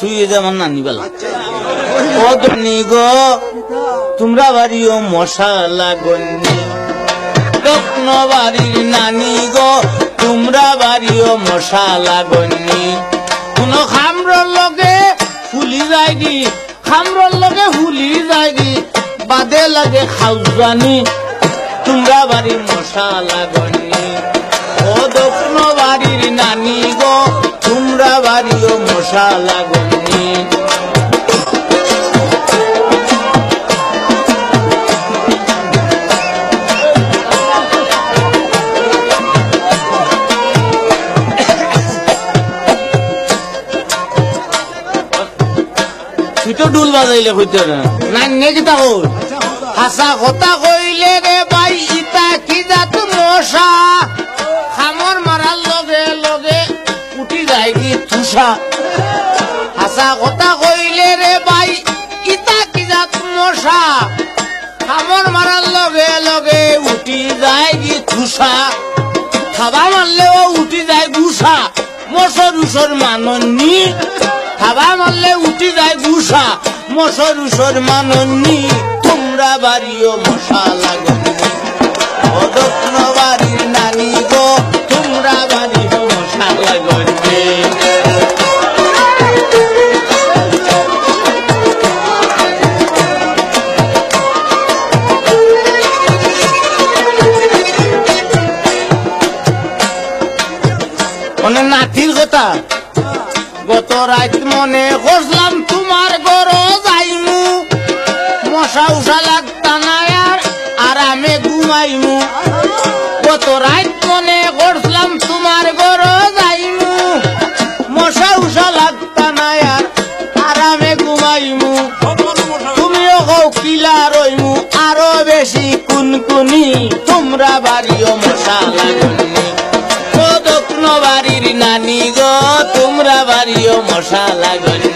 তুই যেমন নানি বেলা ও ধনী গো তোমরা বাড়িও মশালা গন্যি দক্ষিণ বাড়ির নানি গো তোমরা বাড়িও মশালা গন্যি কোন খামরর লগে ফুলি যায়গি খামরর লগে ফুলি যায়গি বাদে লাগে খাউজানি তোমরা বাড়ির মশালা গন্যি ও দক্ষিণ বাড়ির নানি গো তোমরা বাড়িও মশালা গন্যি তুই তো ডুল বাজাইলে হইতে না নেকিতা হল হাসা কথা কইলে রে ভাই ইতা কি জাত মশা খামর মারার লগে লগে উঠি যায় কি তুষা হাসা কথা কইলে রে ভাই ইতা কি জাত মশা খামর মারার লগে লগে উঠি যায় কি তুষা খাবা মারলেও উঠি যায় গুসা মশর উসর মাননি খাবা মারলে উঠি যায় গুসা মশর উসর মাননি তোমরা বাড়িও মশালা গন্যি ও দক্ষিণ বাড়ির নানি গো তোমরা বাড়িও মশালা গন্যি মানে নাতির কথা গত রাত মনে করলাম তোমার ঘর যাইমু মশা উষা লাগতা না আর আরামে ঘুমাইমু গত রাত মনে করলাম তোমার ঘর যাইমু মশা উষা লাগতা না আর আরামে ঘুমাইমু তুমিও কও কিলা রইমু আরো বেশি কুনকুনি তোমরা বাড়িও মশালা গন্যি ও দক্ষিণ বাড়ির নানি গো তোমরা বাড়িও মশালা গন্যি